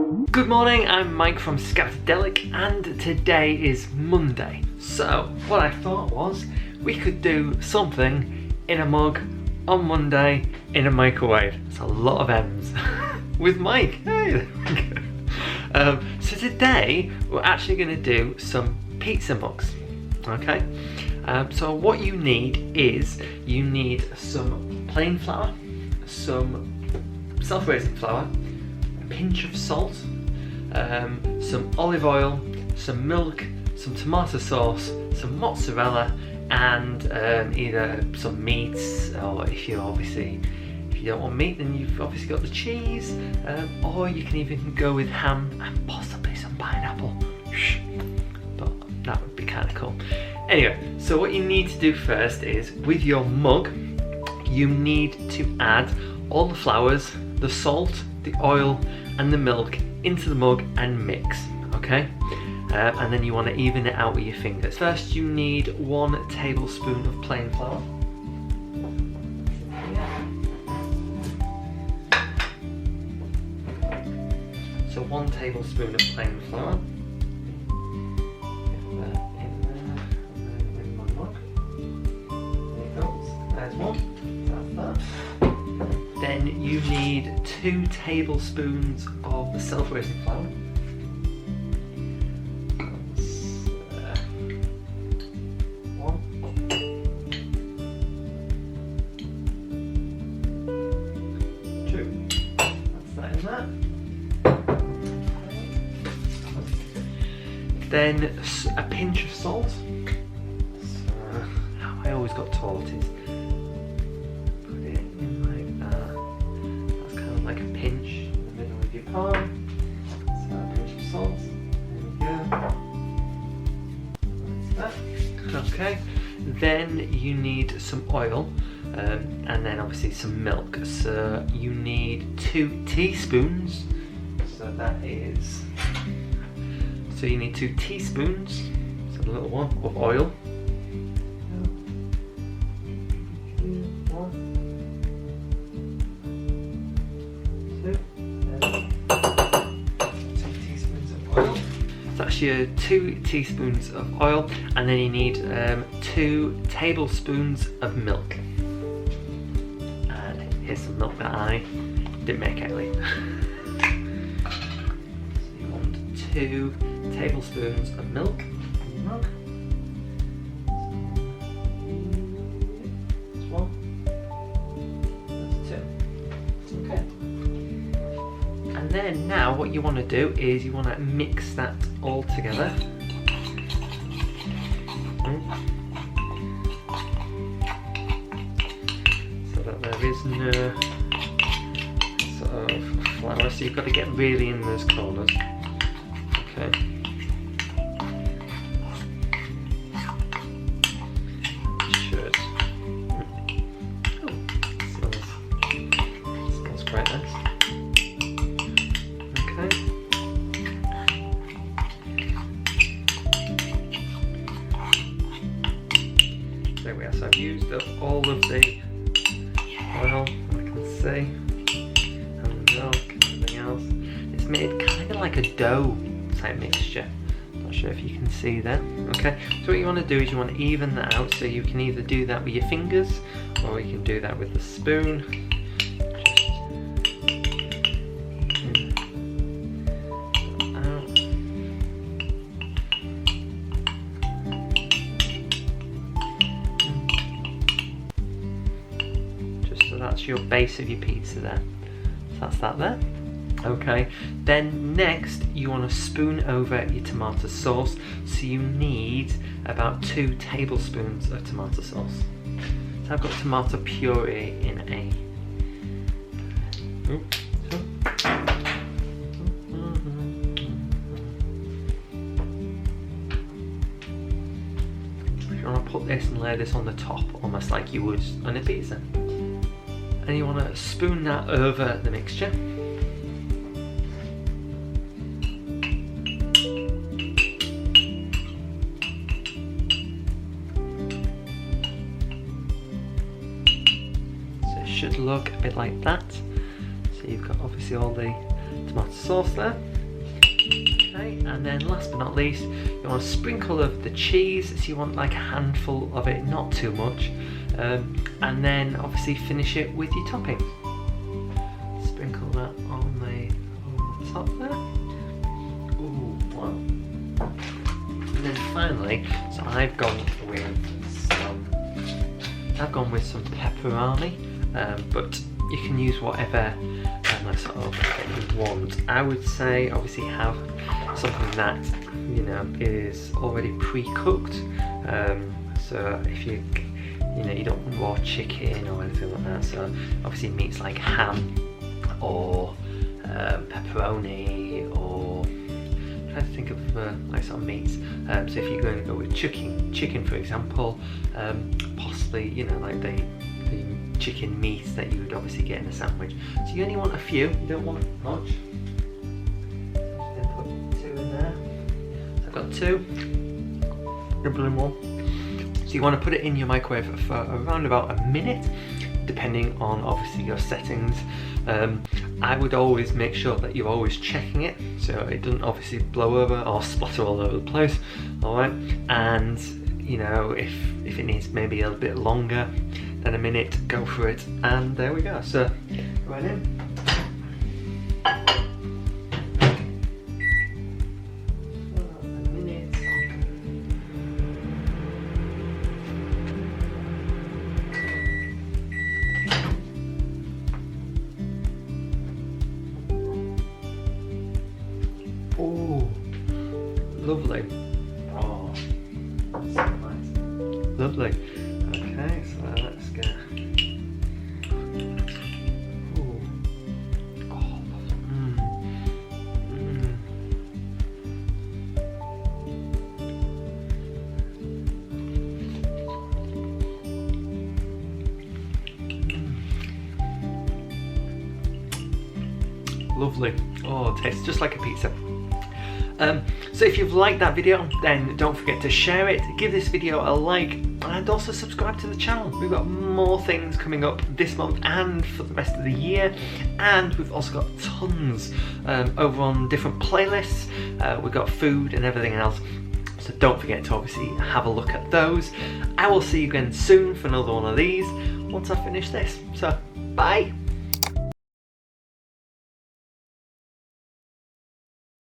Good morning, I'm Mike from Scoutadelic and today is Monday. So what I thought was we could do something in a mug on Monday in a microwave. It's a lot of M's with Mike. Hey, there we go. So today we're actually going to do some pizza mugs. Okay, so what you need is you need some plain flour, some self-raising flour, a pinch of salt, some olive oil, some milk, some tomato sauce, some mozzarella, and either some meats, or if you don't want meat, then you've obviously got the cheese, or you can even go with ham and possibly some pineapple. But that would be kind of cool. Anyway, so what you need to do first is, with your mug, you need to add all the flours, the salt, the oil, and the milk into the mug and mix, okay? And then you want to even it out with your fingers. First, you need 1 tablespoon of plain flour. So 1 tablespoon of plain flour. Get that in there, and then in my mug. There it goes. There's 1. That's that. Then you need 2 tablespoons of the self-raising flour. That's 1. 2. That's that in there. Then a pinch of salt. So, how I always got taught is like a pinch in the middle of your palm. So a pinch of salt. There we go. That's that. Okay. Then you need some oil, and then obviously some milk. So you need 2 teaspoons. So that is. So you need 2 teaspoons. So a little one of oil. That's your 2 teaspoons of oil, and then you need 2 tablespoons of milk. And here's some milk that I didn't make actually. So you want 2 tablespoons of milk. That's 1. That's 2. Okay. And then now what you want to do is you want to mix that all together. So that there is no sort of flour, so you've got to get really in those corners. Okay. Should. Smells quite nice. There we are, so I've used up all of the oil, I can see, and the milk and everything else. It's made kind of like a dough type mixture. Not sure if you can see that. Okay, so what you want to do is you want to even that out, so you can either do that with your fingers or you can do that with the spoon. That's your base of your pizza there. So that's that there. Okay, then next you want to spoon over your tomato sauce. So you need about 2 tablespoons of tomato sauce. So I've got tomato puree in a. If you want to put this and lay this on the top, almost like you would on a pizza. And you want to spoon that over the mixture. So it should look a bit like that. So you've got obviously all the tomato sauce there. Okay, and then last but not least, you want a sprinkle of the cheese. So you want like a handful of it, not too much. And then obviously finish it with your toppings. Sprinkle that on the top there. Ooh, wow. And then finally, so I've gone with some pepperoni, but you can use whatever sort of that you want. I would say obviously have something that is already pre-cooked. So if you don't want raw chicken or anything like that. So obviously meats like ham or pepperoni, or I'm trying to think of like sort of meats. So if you're going to go with chicken for example, possibly like the chicken meat that you would obviously get in a sandwich. So you only want a few, you don't want much. Just gonna put 2 in there. So I've got 2. Dribbling one. So you want to put it in your microwave for around about a minute, depending on obviously your settings. I would always make sure that you're always checking it so it doesn't obviously blow over or splatter all over the place. Alright, and if it needs maybe a little bit longer than a minute, go for it. And there we go. So right in. Oh, lovely. Oh, so nice. Lovely. Okay, so let's get. Ooh. Oh, lovely. Oh, it tastes just like a pizza. So if you've liked that video, then don't forget to share it, give this video a like, and also subscribe to the channel. We've got more things coming up this month and for the rest of the year, and we've also got tons over on different playlists. We've got food and everything else, so don't forget to obviously have a look at those. I will see you again soon for another one of these once I finish this. So bye.